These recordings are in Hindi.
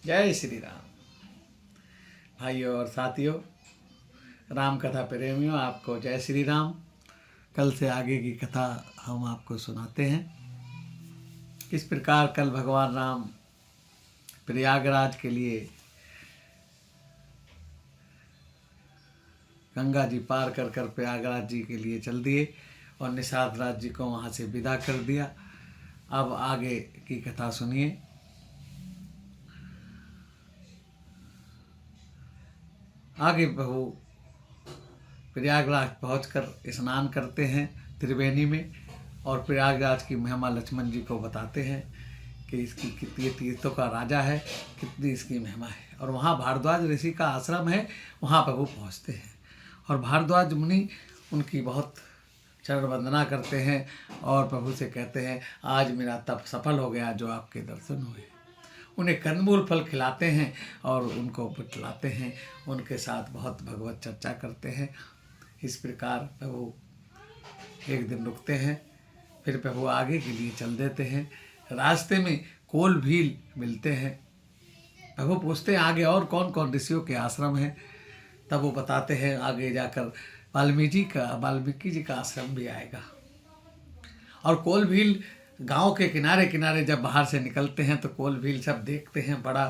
जय श्री राम। भाइयों और साथियों, राम कथा प्रेमियों, आपको जय श्री राम। कल से आगे की कथा हम आपको सुनाते हैं। किस प्रकार कल भगवान राम प्रयागराज के लिए गंगा जी पार कर कर प्रयागराज जी के लिए चल दिए और निषाद राज जी को वहाँ से विदा कर दिया। अब आगे की कथा सुनिए। आगे प्रभु प्रयागराज पहुंचकर स्नान करते हैं त्रिवेणी में और प्रयागराज की महिमा लक्ष्मण जी को बताते हैं कि इसकी कितनी तीर्थों का राजा है, कितनी इसकी महिमा है। और वहाँ भारद्वाज ऋषि का आश्रम है, वहाँ प्रभु पहुँचते हैं और भारद्वाज मुनि उनकी बहुत चरण वंदना करते हैं और प्रभु से कहते हैं, आज मेरा तप सफल हो गया जो आपके दर्शन हुए। उन्हें कंदमूल फल खिलाते हैं और उनको बतलाते हैं, उनके साथ बहुत भगवत चर्चा करते हैं। इस प्रकार प्रभु एक दिन रुकते हैं, फिर प्रभु आगे के लिए चल देते हैं। रास्ते में कोल भील मिलते हैं। प्रभु पूछते हैं आगे और कौन कौन ऋषियों के आश्रम हैं। तब वो बताते हैं आगे जाकर वाल्मीकि जी का आश्रम भी आएगा। और कोल भील गांव के किनारे किनारे जब बाहर से निकलते हैं तो कोल भील सब देखते हैं, बड़ा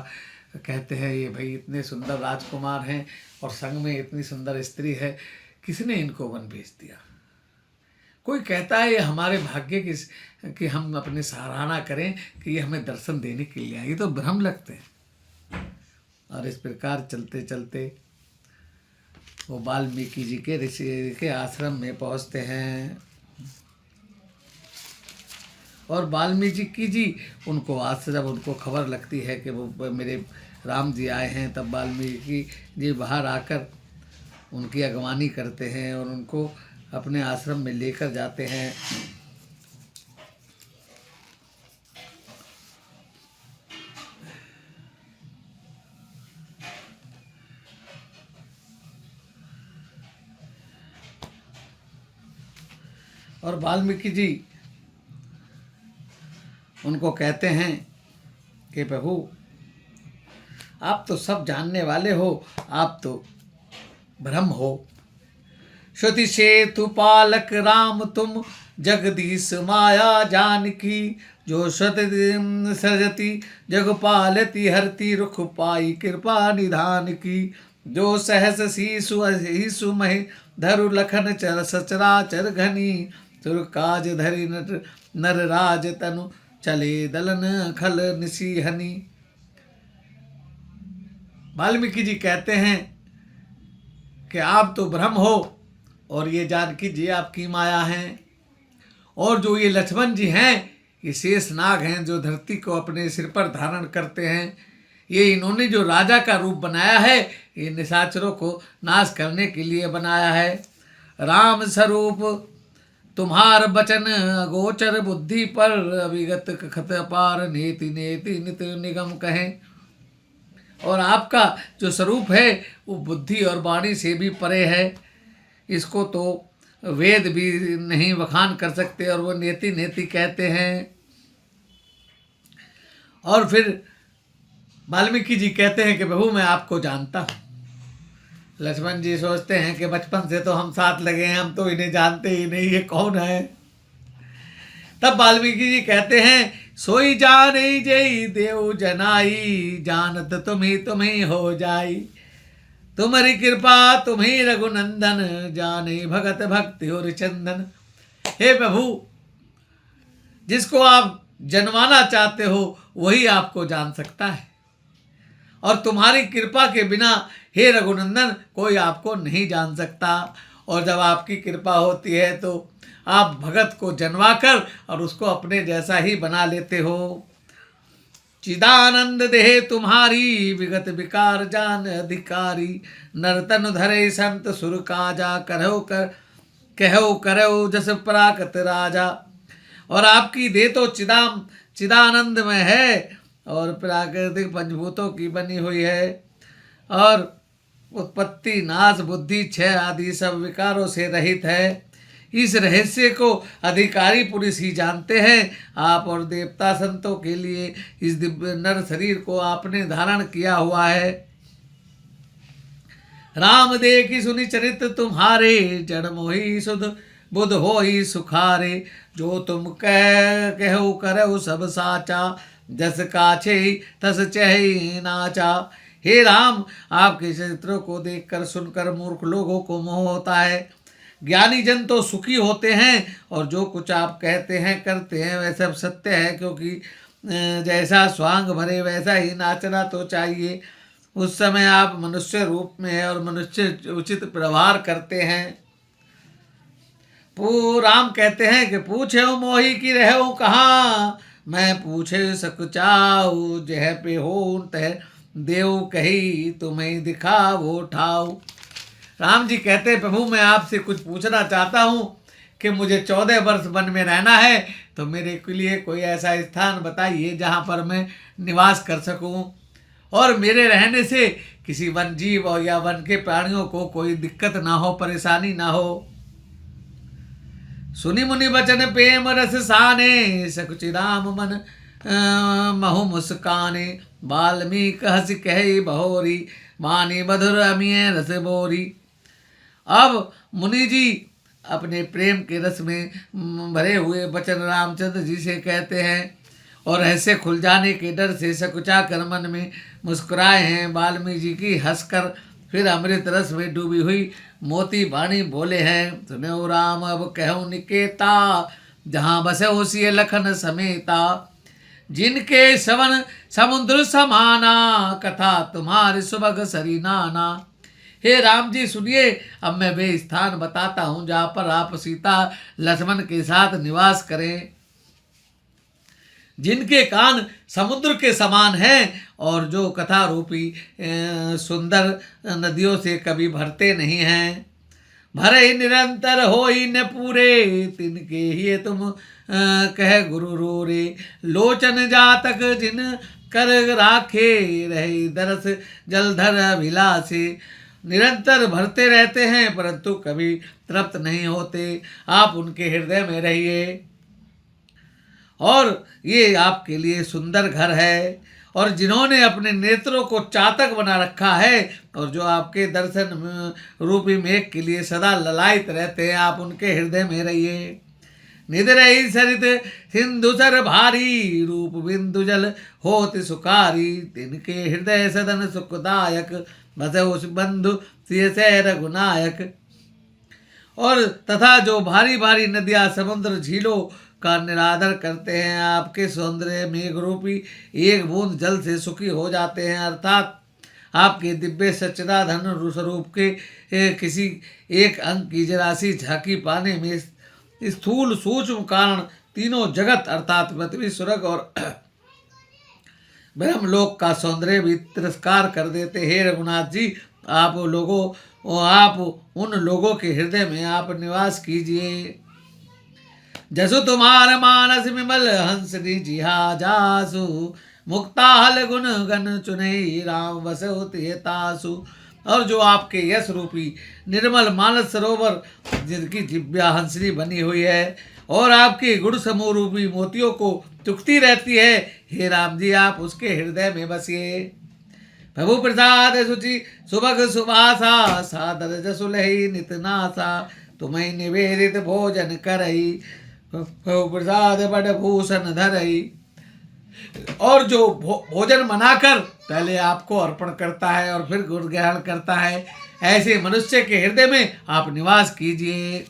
कहते हैं ये भाई इतने सुंदर राजकुमार हैं और संग में इतनी सुंदर स्त्री है, किसने इनको वन भेज दिया। कोई कहता है ये हमारे भाग्य कि हम अपने सराहना करें कि ये हमें दर्शन देने के लिए आए, ये तो भ्रम लगते हैं। और इस प्रकार चलते चलते वो वाल्मीकि जी के ऋषि के आश्रम में पहुंचते हैं और वाल्मीकि जी उनको आज से जब उनको खबर लगती है कि वो मेरे राम जी आए हैं, तब वाल्मीकि जी बाहर आकर उनकी अगवानी करते हैं और उनको अपने आश्रम में लेकर जाते हैं। और वाल्मीकि जी उनको कहते हैं कि प्रभु आप तो सब जानने वाले हो, आप तो ब्रह्म हो। श्रुति सेतु पालक राम तुम, जगदीश माया जानकी। जो श्रुति सृजति जग पालती, हरती रुख पाई कृपा निधान की। जो सहस शीशु महि धरु लखन चर सचराचर घनी। सुर काज धरि नर राज तनु, चले दलन खल निसीहनी। वाल्मीकि जी कहते हैं कि आप तो ब्रह्म हो और ये जानकी जी आपकी माया हैं। और जो ये लक्ष्मण जी हैं ये शेष नाग हैं जो धरती को अपने सिर पर धारण करते हैं। ये इन्होंने जो राजा का रूप बनाया है ये निशाचरों को नाश करने के लिए बनाया है। राम स्वरूप तुम्हार बचन गोचर, बुद्धि पर विगत खत पार। नेति नेति नित निगम कहें। और आपका जो स्वरूप है वो बुद्धि और वाणी से भी परे है, इसको तो वेद भी नहीं बखान कर सकते और वो नेति नेति कहते हैं। और फिर वाल्मीकि जी कहते हैं कि प्रभु मैं आपको जानता हूँ। लक्ष्मण जी सोचते हैं कि बचपन से तो हम साथ लगे हैं, हम तो इन्हें जानते ही नहीं, ये कौन है। तब वाल्मीकि जी कहते हैं सोई जाने जय देव जनाई, जानत तुम्ही हो जाई। तुम्हारी कृपा तुम्ही रघुनंदन, जाने भगत भक्ति और चंदन। हे प्रभु, जिसको आप जनवाना चाहते हो वही आपको जान सकता है और तुम्हारी कृपा के बिना हे रघुनंदन कोई आपको नहीं जान सकता। और जब आपकी कृपा होती है तो आप भगत को जनवा कर और उसको अपने जैसा ही बना लेते हो। चिदानंद देह तुम्हारी, विगत विकार जान अधिकारी। नरतन धरे संत सुर काजा, कहो करो जस पराकत राजा। और आपकी देह तो चिदानंद में है और प्राकृतिक पंचभूतों की बनी हुई है और उत्पत्ति नाश बुद्धि क्षय आदि सब विकारों से रहित है। इस रहस्य को अधिकारी पुरुष ही जानते हैं। आप और देवता संतों के लिए इस दिव्य नर शरीर को आपने धारण किया हुआ है। राम देखी सुनि चरित तुम्हारे, जड़ मोहि सुध बुध होई सुखारे। जो तुम कहु करहु सब साचा, जस काछे तस चहि नाचा। हे राम, आपके चरित्रों को देखकर सुनकर मूर्ख लोगों को मोह होता है। ज्ञानी जन तो सुखी होते हैं, और जो कुछ आप कहते हैं करते हैं वह सब सत्य है, क्योंकि जैसा स्वांग भरे वैसा ही नाचना तो चाहिए। उस समय आप मनुष्य रूप में है और मनुष्य उचित व्यवहार करते हैं। राम कहते हैं कि पूछे मोही की रहो कहाँ, मैं पूछे सकुचाऊ। जह पे हो तह देव कही, तुम्हें दिखाओ ठाऊ। राम जी कहते हैं प्रभु, मैं आपसे कुछ पूछना चाहता हूँ कि मुझे 14 वर्ष वन में रहना है, तो मेरे के लिए कोई ऐसा स्थान बताइए जहाँ पर मैं निवास कर सकूँ, और मेरे रहने से किसी वन जीव और या वन के प्राणियों को कोई दिक्कत ना हो, परेशानी ना हो। सुनि मुनि बचन प्रेम रस साने, सकुचि राम मन महु मुस्काने। वाल्मीकि हंस कहि बहोरी, वाणी मधुर अमिय रस बोरी। अब मुनि जी अपने प्रेम के रस में भरे हुए वचन रामचंद्र जी से कहते हैं, और ऐसे खुल जाने के डर से सकुचा कर मन में मुस्कुराए हैं। वाल्मीकि जी की हंसकर फिर अमृत रस में डूबी हुई मोती वाणी बोले हैं। सुनो राम अब कहूँ निकेता, जहाँ बसे होशिये लखन समेता। जिनके सवन समुद्र समाना, कथा तुम्हारी सुबह सरी नाना। हे राम जी सुनिए, अब मैं वे स्थान बताता हूँ जहाँ पर आप सीता लक्ष्मण के साथ निवास करें, जिनके कान समुद्र के समान हैं और जो कथा रूपी सुंदर नदियों से कभी भरते नहीं हैं। भरे निरंतर हो ही न पूरे, तिनके ही तुम कह गुरु रोरे। लोचन जातक जिन कर राखे, रहे दरस जलधर अभिलाषे। निरंतर भरते रहते हैं परंतु कभी तृप्त नहीं होते। आप उनके हृदय में रहिए, और ये आपके लिए सुंदर घर है। और जिन्होंने अपने नेत्रों को चातक बना रखा है और जो आपके दर्शन रूपी मेघ के लिए सदा ललायित रहते हैं, आप उनके हृदय में रहिए। निद्रही सरित सिंधु सर भारी, रूप बिंदु जल होति सुखारी। तिनके हृदय सदन सुखदायक, बसहु बंधु सिय से रघुनायक। और तथा जो भारी भारी नदियाँ समुद्र झीलों का निरादर करते हैं, आपके सौंदर्य मेघ रूपी एक बूंद जल से सुखी हो जाते हैं। अर्थात आपके दिव्य सच्चिदानंद स्वरूप के किसी एक अंग की जरासी झांकी पाने में स्थूल सूक्ष्म कारण तीनों जगत अर्थात पृथ्वी स्वर्ग और ब्रह्मलोक का सौंदर्य भी तिरस्कार कर देते। हे रघुनाथ जी, आप उन लोगों के हृदय में आप निवास कीजिए। जसु तुम्हार मानस विमल हंसनी जिहा जासु, मुक्ता हल गुण गण चुनई, राम बसहु तिह तासु। और जो आपके यश रूपी निर्मल मानस सरोवर जिनकी दिव्या हंसनी बनी हुई है और आपके गुण समूह रूपी मोतियों को चुकती रहती है, हे राम जी आप उसके हृदय में बसिए। प्रभु प्रसाद सुचि सुभग सुभाषा, सादर जसुलहि नितनासा। तुम्हें निवेदित भोजन करई, प्रभु प्रसाद बड़ भूषण धरई। और जो भोजन बनाकर पहले आपको अर्पण करता है और फिर गुण ग्रहण करता है, ऐसे मनुष्य के हृदय में आप निवास कीजिए।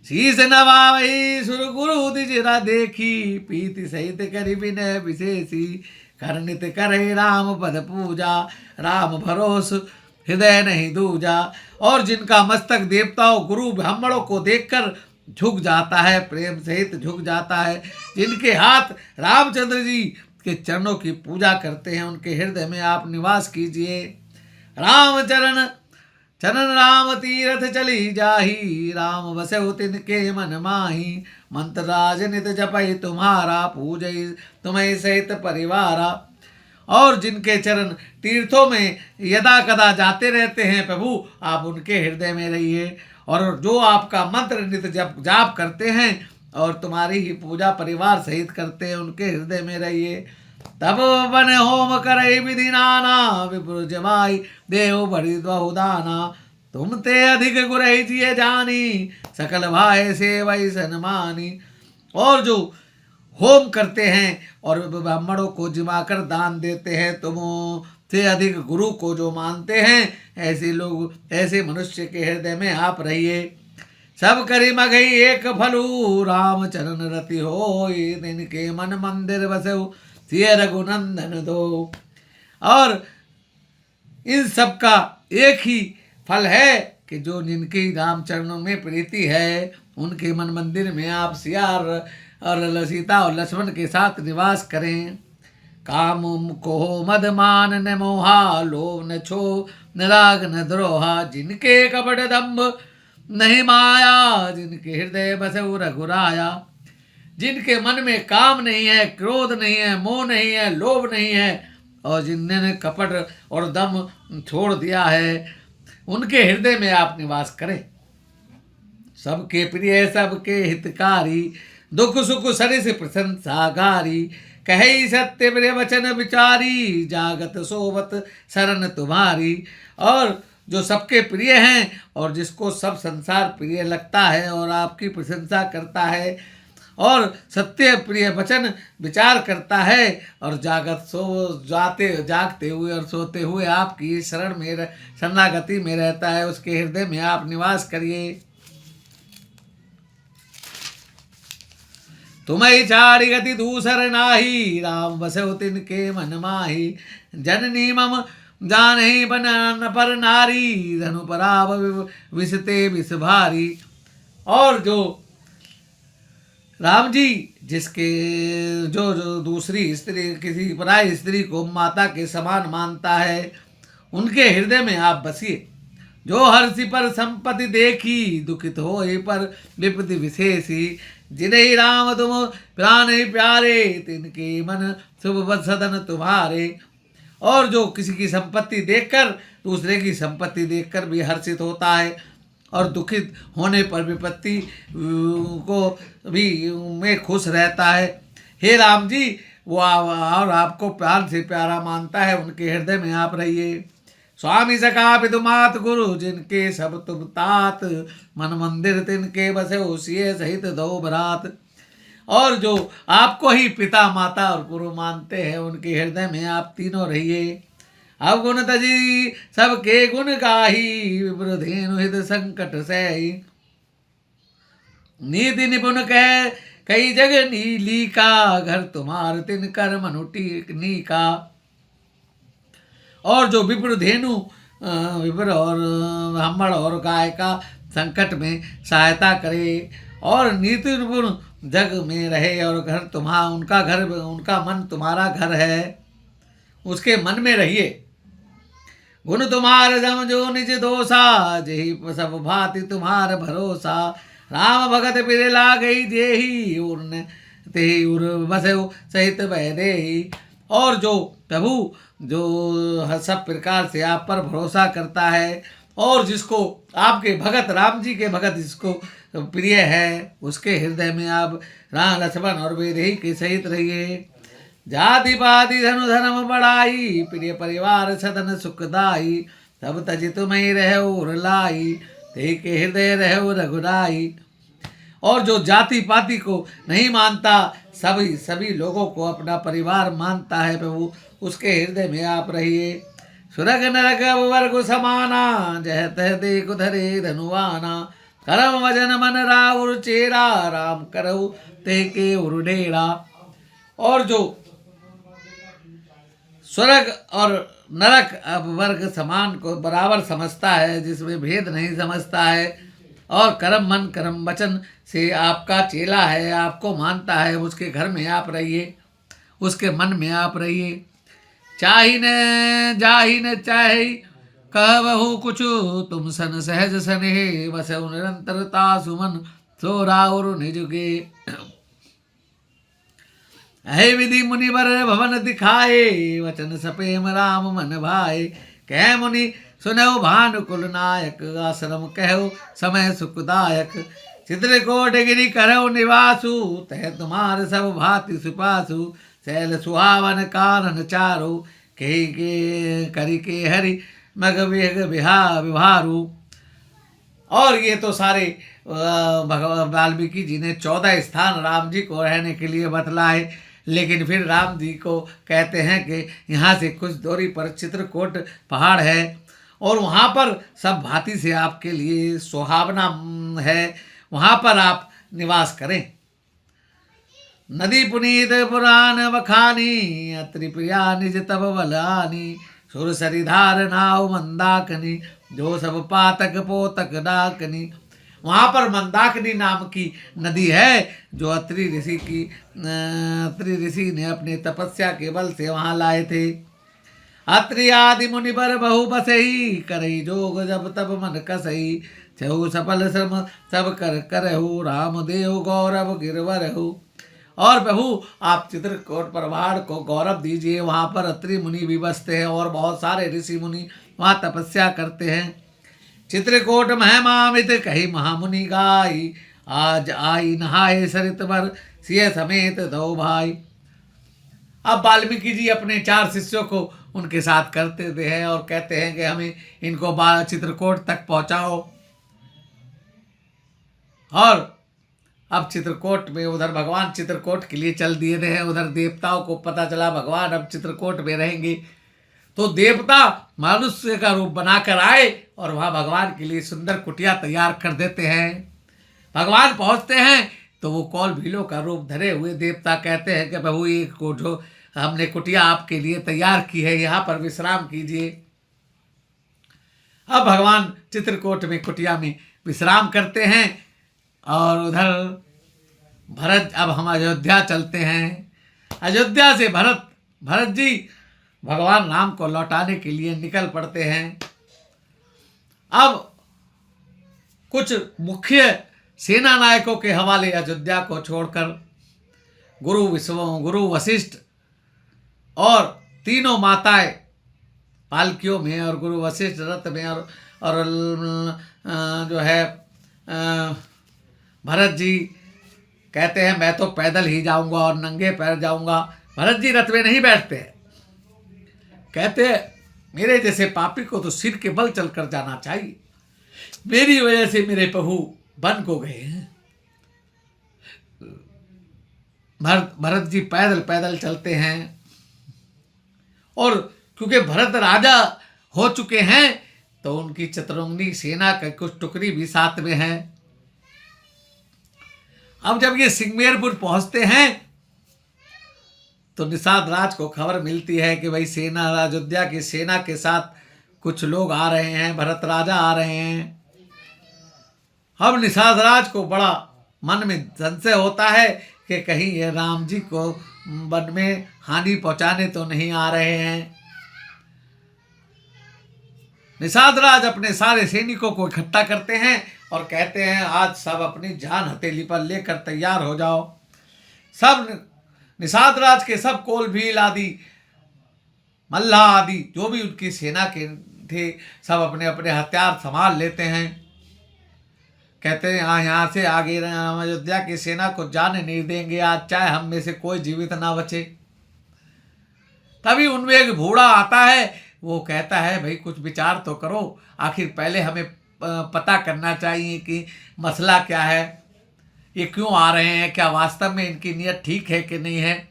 शीस नवावई सुर गुरु दिजरा देखी, पीति सहित करि विनय विशेषी। करनित करे राम पद पूजा, राम भरोस हृदय नहीं दूजा। और जिनका मस्तक देवताओं गुरु ब्राह्मणों को देखकर झुक जाता है, प्रेम सहित झुक जाता है, जिनके हाथ रामचंद्र जी के चरणों की पूजा करते हैं, उनके हृदय में आप निवास कीजिए। राम चरण राम तीरथ चली जाही, राम बसहु तिनके मन माही। मंत्र राज नित जपई तुम्हारा, पूजई तुम्हें सहित परिवारा। और जिनके चरण तीर्थों में यदा कदा जाते रहते हैं प्रभु, आप उनके हृदय में रहिए। और जो आपका मंत्र नित जाप करते हैं और तुम्हारी ही पूजा परिवार सहित करते हैं, उनके हृदय में रहिए। तब बन होम करई विधि नाना, विपुर जमाई देव बड़ी बहुदाना। तुम ते अधिक गुरहि जिय जानी, सकल भाई से वही सनमानी। और जो होम करते हैं और ब्राह्मणों को जिमाकर दान देते हैं, तुम से अधिक गुरु को जो मानते हैं, ऐसे लोग, ऐसे मनुष्य के हृदय में आप रहिए। सब करी मगई एक फलू, राम चरण रति होई, तिनके मन मंदिर बसऊ, सिय रघुनंदन दो। और इन सब का एक ही फल है कि जो जिनकी राम चरणों में प्रीति है, उनके मन मंदिर में आप सिया और सीता और लक्ष्मण के साथ निवास करें। काम को मद मान न मोहा, लोभ न छो न राग न द्रोहा। जिनके कपट दम्भ नहीं माया, जिनके हृदय बसऊ रघुराया। जिनके मन में काम नहीं है, क्रोध नहीं है, मोह नहीं है, लोभ नहीं है, और जिन्होंने कपट और दम छोड़ दिया है, उनके हृदय में आप निवास करें। सबके प्रिय सबके हितकारी, दुख सुख सरिस प्रशंसागारी। कहे सत्य प्रिय वचन विचारी, जागत सोवत शरण तुम्हारी। और जो सबके प्रिय हैं और जिसको सब संसार प्रिय लगता है और आपकी प्रशंसा करता है और सत्य प्रिय वचन विचार करता है और जागते हुए और सोते हुए आपकी शरण में शरणागति में रहता है, उसके हृदय में आप निवास करिए। तुम्हें छाड़ी गति दूसर नाही, राम बसो तिनके मन माही। जननी मम जानहि बन पर नारी, धनु पराव विसते विष भारी। और जो राम जी जिसके जो दूसरी स्त्री, किसी पराई स्त्री को माता के समान मानता है, उनके हृदय में आप बसिए। जो हर्षि पर संपत्ति देखी, दुखित होए पर विपत्ति विशेषी। जिन्हें राम तुम प्राण प्यारे, तिनके मन शुभ सदन तुम्हारे। और जो किसी की संपत्ति देखकर, दूसरे की संपत्ति देखकर भी हर्षित होता है और दुखित होने पर विपत्ति को भी में खुश रहता है, हे राम जी, वो और आपको प्राण से प्यारा मानता है, उनके हृदय में आप रहिए। स्वामी सखा पितु मात गुरु, जिनके सब तुम तात। मन मंदिर तिनके बसे उसिए सहित दो बरात। और जो आपको ही पिता माता और गुरु मानते हैं, उनके हृदय में आप तीनों रहिए। अवगुण तजी सबके गुण गाही, विप्रधेनु हित संकट सही। नीति निपुण कह कई जग नीली का, घर तुम्हार तिन कर मनुटी नीका। और जो विप्रधेनु, विप्र और ब्राह्मण और गाय का संकट में सहायता करे और नीति निपुण जग में रहे और घर तुम्हारा, उनका घर, उनका मन तुम्हारा घर है, उसके मन में रहिए। गुण तुम्हारे समझो निज दोषा, जेहि सब भांति तुम्हार भरोसा। राम भगत फिर लागई जेहि, उर्न तेहि उर बसो सहित बह देहि। और जो प्रभु जो सब प्रकार से आप पर भरोसा करता है और जिसको आपके भगत, राम जी के भगत जिसको प्रिय है, उसके हृदय में आप राम लक्ष्मण और वैदेही के सहित रहिए। जाति पाति धनु धर्म बढ़ाई, प्रिय परिवार सदन सुखदाई। तब तजि तुम्हें रहो लाई, ते के हृदय रहो रघुराई। और जो जाति पाति को नहीं मानता, सभी लोगों को अपना परिवार मानता है प्रभु, उसके हृदय में आप रहिए। सुरग नरक वर्ग समाना, जह तह देख धरे धनुवाना। करम वजन मन राउर चेरा, राम करऊ ते के उरुडेरा। और जो स्वर्ग और नरक अब वर्ग समान को बराबर समझता है, जिसमें भेद नहीं समझता है, और कर्म मन कर्म वचन से आपका चेला है, आपको मानता है, उसके घर में आप रहिए, उसके मन में आप रहिए। चाही न जाही न चाहे कह बहु कुछ, तुम सन सहज सने बसउ निरंतरता सुमन सो राउर निजुगे। है विधि मुनिवर भवन दिखाए, वचन सपेम राम मन भाए। कह मुनि सुनऊ भानुकुल नायक, आश्रम कहो समय सुखदायक। चित्रकूट गिरि करौ निवासु, तह तुम्हार सब भांति सुपासु। शैल सुहावन कानन चारु, के करि के हरि मग वेग विहारू। और ये तो सारे भगवान वाल्मीकि जी ने 14 स्थान राम जी को रहने के लिए बतलाए। लेकिन फिर राम जी को कहते हैं कि यहाँ से कुछ दूरी पर चित्रकूट पहाड़ है और वहाँ पर सब भांति से आपके लिए सुहावना है, वहाँ पर आप निवास करें। नदी पुनीत पुराण बखानी, अत्रि प्रिया निज तब बलानी। सुर सरिधार नाव मंदाकनी, जो सब पातक पोतक डाकनी। वहाँ पर मंदाकिनी नाम की नदी है जो अत्रि ऋषि ने अपने तपस्या के बल से वहाँ लाए थे। अत्रि आदि मुनि बर बहु बसई, करई जोग जब तब मन कसई। छहु सफल श्रम सब करहु, राम देव गौरव गिरवरहु। और प्रभु आप चित्रकूट पहाड़ को गौरव दीजिए, वहाँ पर अत्रि मुनि भी बसते हैं और बहुत सारे ऋषि मुनि वहाँ तपस्या करते हैं। चित्रकूट महिमामित कही महामुनि गाई, आज आई नहाए सरित बर, सिय समेत दो भाई। अब वाल्मीकि जी अपने 4 शिष्यों को उनके साथ करते थे हैं और कहते हैं कि हमें इनको चित्रकूट तक पहुंचाओ। और अब चित्रकूट में उधर भगवान चित्रकूट के लिए चल दिए थे। उधर देवताओं को पता चला भगवान अब चित्रकूट में रहेंगे, तो देवता मनुष्य का रूप बनाकर आए और वहाँ भगवान के लिए सुंदर कुटिया तैयार कर देते हैं। भगवान पहुँचते हैं तो वो कौल भीलों का रूप धरे हुए देवता कहते हैं कि प्रभु ये जो हमने कुटिया आपके लिए तैयार की है, यहाँ पर विश्राम कीजिए। अब भगवान चित्रकूट में कुटिया में विश्राम करते हैं और उधर भरत, अब हम अयोध्या चलते हैं। अयोध्या से भरत जी भगवान राम को लौटाने के लिए निकल पड़ते हैं। अब कुछ मुख्य सेना नायकों के हवाले अयोध्या को छोड़कर गुरु वशिष्ठ और तीनों माताएं पालकियों में और गुरु वशिष्ठ रथ में और जो है भरत जी कहते हैं मैं तो पैदल ही जाऊंगा और नंगे पैर जाऊंगा। भरत जी रथ में नहीं बैठते, कहते मेरे जैसे पापी को तो सिर के बल चलकर जाना चाहिए, मेरी वजह से मेरे प्रभु वन को गए हैं। भरत जी पैदल पैदल चलते हैं और क्योंकि भरत राजा हो चुके हैं तो उनकी चतुरंगी सेना का कुछ टुकड़ी भी साथ में है। अब जब ये सिंगमेरपुर पहुंचते हैं तो निषाद राज को खबर मिलती है कि भाई सेना अयोध्या की सेना के साथ कुछ लोग आ रहे हैं, भरत राजा आ रहे हैं। अब निषाद राज को बड़ा मन में संशय होता है कि कहीं ये राम जी को वन में हानि पहुंचाने तो नहीं आ रहे हैं। निषाद राज अपने सारे सैनिकों को इकट्ठा करते हैं और कहते हैं आज सब अपनी जान हथेली पर लेकर तैयार हो जाओ। सब निषाद राज के सब कोल भील आदि मल्लाह आदि जो भी उनकी सेना के थे सब अपने अपने हथियार संभाल लेते हैं। कहते हैं यहाँ से आगे अयोध्या की सेना को जाने नहीं देंगे आज, चाहे हम में से कोई जीवित ना बचे। तभी उनमें एक बूढ़ा आता है, वो कहता है भाई कुछ विचार तो करो, आखिर पहले हमें पता करना चाहिए कि मसला क्या है, ये क्यों आ रहे हैं, क्या वास्तव में इनकी नीयत ठीक है कि नहीं है।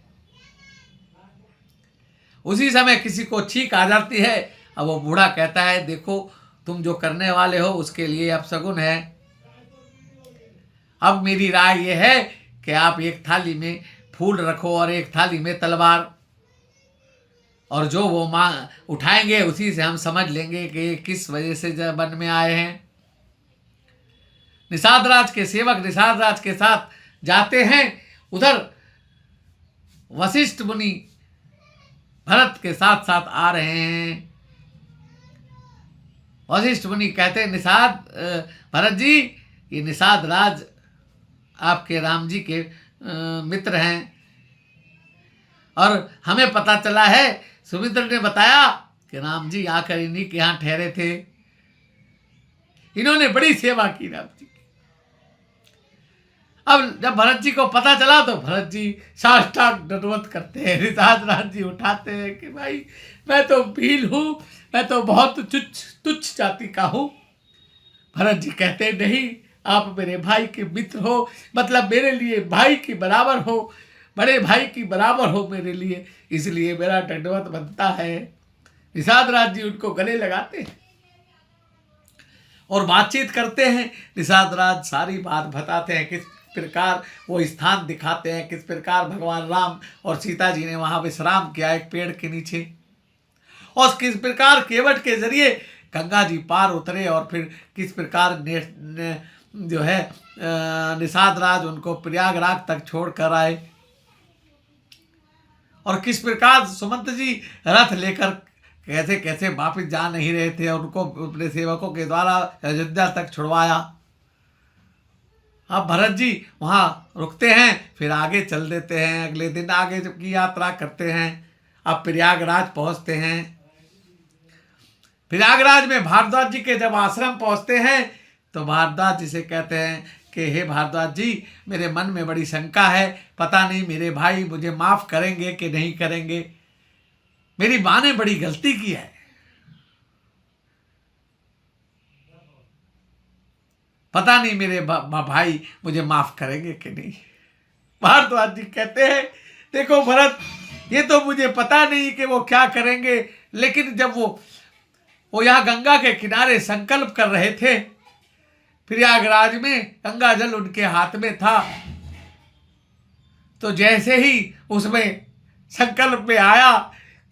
उसी समय किसी को छींक आ जाती है। अब वो बूढ़ा कहता है देखो तुम जो करने वाले हो उसके लिए अपशगुन है। अब मेरी राय ये है कि आप एक थाली में फूल रखो और एक थाली में तलवार, और जो वो उठाएंगे उसी से हम समझ लेंगे कि किस वजह से वन में आए हैं। निषाद राज के सेवक निषाद राज के साथ जाते हैं। उधर वशिष्ठ मुनि भरत के साथ साथ आ रहे हैं। वशिष्ठ मुनि कहते हैं निषाद भरत जी, ये निषाद राज आपके राम जी के मित्र हैं, और हमें पता चला है, सुमित्र ने बताया कि राम जी आकर इन्हीं के यहाँ ठहरे थे, इन्होंने बड़ी सेवा की राम जी की। अब जब भरत जी को पता चला तो भरत जी साष्टांग दंडवत करते हैं, ऋतराज जी उठाते हैं कि भाई मैं तो भील हूँ, मैं तो बहुत तुच्छ जाति का हूँ। भरत जी कहते नहीं, आप मेरे भाई के मित्र हो, मतलब मेरे लिए भाई की बराबर हो, बड़े भाई की बराबर हो मेरे लिए, इसलिए मेरा दंडवत बनता है। निषाद जी उनको गले लगाते हैं और बातचीत करते हैं। निषाद सारी बात बताते हैं, किस प्रकार वो स्थान दिखाते हैं, किस प्रकार भगवान राम और सीता जी ने वहाँ विश्राम किया एक पेड़ के नीचे, और किस प्रकार केवट के जरिए गंगा जी पार उतरे, और फिर किस प्रकार जो है निषाद उनको प्रयागराज तक छोड़ कर आए, और किस प्रकार सुमंत जी रथ लेकर कैसे कैसे वापिस जा नहीं रहे थे और उनको अपने सेवकों के द्वारा अयोध्या तक छुड़वाया। अब भरत जी वहाँ रुकते हैं, फिर आगे चल देते हैं, अगले दिन आगे की यात्रा करते हैं। अब प्रयागराज पहुँचते हैं। प्रयागराज में भारद्वाज जी के जब आश्रम पहुँचते हैं तो भारद्वाज जी से कहते हैं कि हे भारद्वाज जी, मेरे मन में बड़ी शंका है, पता नहीं मेरे भाई मुझे माफ़ करेंगे कि नहीं करेंगे, मेरी माँ ने बड़ी गलती की है, पता नहीं मेरे भाई मुझे माफ़ करेंगे कि नहीं। भारद्वाज जी कहते हैं देखो भरत, ये तो मुझे पता नहीं कि वो क्या करेंगे, लेकिन जब वो यहाँ गंगा के किनारे संकल्प कर रहे थे, प्रयागराज में गंगा जल उनके हाथ में था, तो जैसे ही उसमें संकल्प में आया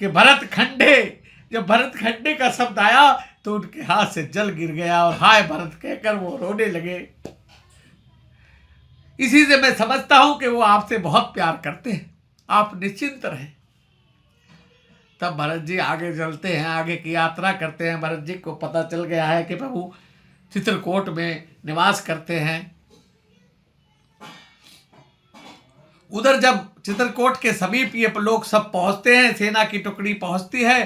कि भरत खंडे, जब भरत खंडे का शब्द आया तो उनके हाथ से जल गिर गया और हाय भरत कहकर वो रोने लगे। इसी से मैं समझता हूं कि वो आपसे बहुत प्यार करते हैं, आप निश्चिंत रहें। तब भरत जी आगे चलते हैं, आगे की यात्रा करते हैं। भरत जी को पता चल गया है कि प्रभु चित्रकूट में निवास करते हैं। उधर जब चित्रकूट के समीप ये लोग सब पहुंचते हैं, सेना की टुकड़ी पहुंचती है,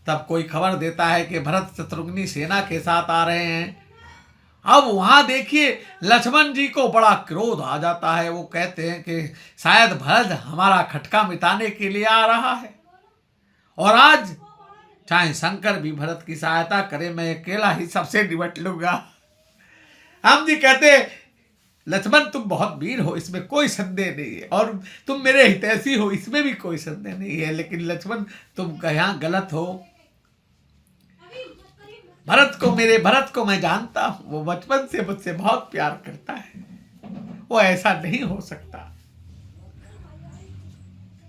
तब कोई खबर देता है कि भरत शत्रुघ्नी सेना के साथ आ रहे हैं। अब वहां देखिए लक्ष्मण जी को बड़ा क्रोध आ जाता है। वो कहते हैं कि शायद भरत हमारा खटका मिटाने के लिए आ रहा है, और आज चाहे शंकर भी भरत की सहायता करे, मैं अकेला ही सबसे निपट लूंगा। हम जी कहते लक्ष्मण तुम बहुत वीर हो, इसमें कोई संदेह नहीं है, और तुम मेरे हितैषी हो, इसमें भी कोई संदेह नहीं है, लेकिन लक्ष्मण तुम यहाँ गलत हो। मेरे भरत को मैं जानता हूं, वो बचपन से मुझसे बहुत प्यार करता है, वो ऐसा नहीं हो सकता।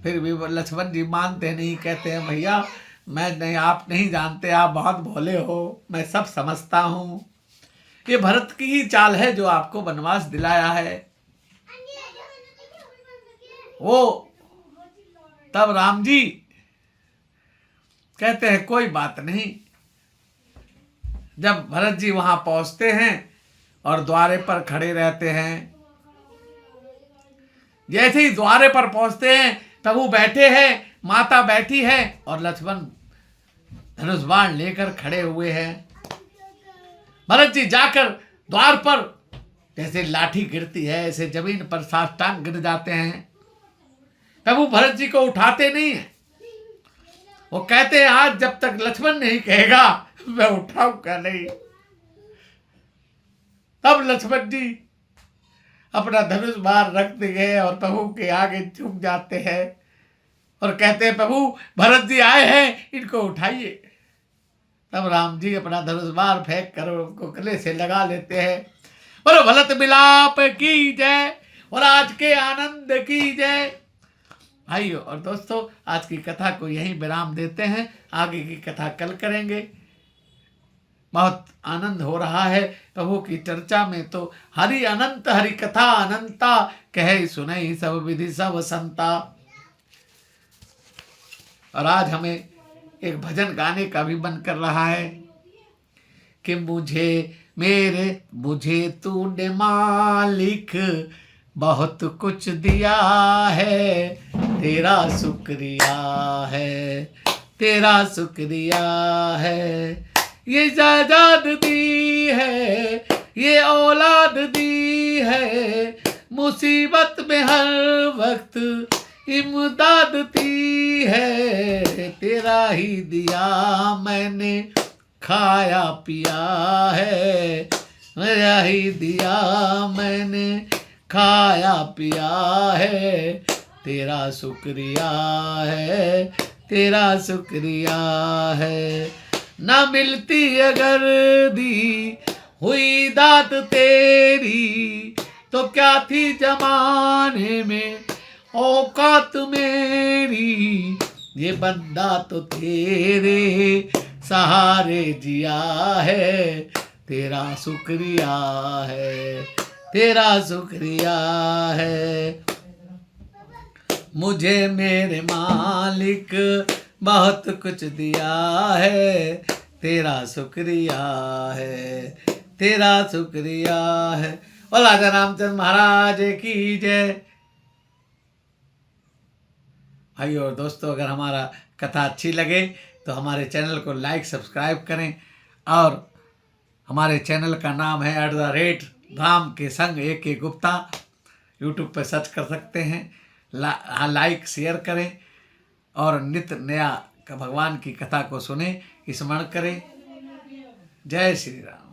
फिर भी लक्ष्मण जी मानते नहीं, कहते हैं भैया मैं नहीं, आप नहीं जानते, आप बहुत भोले हो, मैं सब समझता हूं, ये भरत की ही चाल है जो आपको वनवास दिलाया है। वो तब राम जी कहते हैं कोई बात नहीं। जब भरत जी वहां पहुंचते हैं और द्वारे पर खड़े रहते हैं, जैसे ही द्वारे पर पहुंचते हैं तब वो बैठे हैं, माता बैठी है और लक्ष्मण धनुष बाण लेकर खड़े हुए हैं। भरत जी जाकर द्वार पर जैसे लाठी गिरती है ऐसे जमीन पर साष्टांग गिर जाते हैं। तब वो भरत जी को उठाते नहीं है, वो कहते हैं आज जब तक लक्ष्मण नहीं कहेगा मैं उठाऊंगा नहीं। तब लक्ष्मण जी अपना धनुष बाण रख दिए और प्रभु के आगे झुक जाते हैं और कहते हैं प्रभु भरत जी आए हैं, इनको उठाइए। तब राम जी अपना धनुष बाण फेंक कर उनको गले से लगा लेते हैं। बोलो भरत मिलाप की जय और आज के आनंद की जय। भाइयों और दोस्तों, आज की कथा को यहीं विराम देते हैं, आगे की कथा कल करेंगे। बहुत आनंद हो रहा है प्रभु की चर्चा में, तो हरि अनंत हरि कथा अनंता, कहे सुनई सब विधि सब संता। और आज हमें एक भजन गाने का भी मन कर रहा है कि मुझे तूने मालिक बहुत कुछ दिया है, तेरा शुक्रिया है, तेरा शुक्रिया है। ये जायदाद दी है, ये औलाद दी है, मुसीबत में हर वक्त इमदाद दी है। तेरा ही दिया मैंने खाया पिया है, तेरा ही दिया मैंने खाया पिया है। तेरा शुक्रिया है, तेरा शुक्रिया है। ना मिलती अगर दी हुई दात तेरी, तो क्या थी जमाने में औकात मेरी। ये बंदा तो तेरे सहारे जिया है, तेरा शुक्रिया है, तेरा शुक्रिया है। मुझे मेरे मालिक बहुत कुछ दिया है, तेरा शुक्रिया है, तेरा शुक्रिया है। और राजा रामचंद्र महाराज की जय। भाई और दोस्तों, अगर हमारा कथा अच्छी लगे तो हमारे चैनल को लाइक सब्सक्राइब करें। और हमारे चैनल का नाम है @राम के संग AK गुप्ता। यूट्यूब पर सर्च कर सकते हैं। लाइक शेयर करें और नित्य नया भगवान की कथा को सुने, स्मरण करें। जय श्री राम।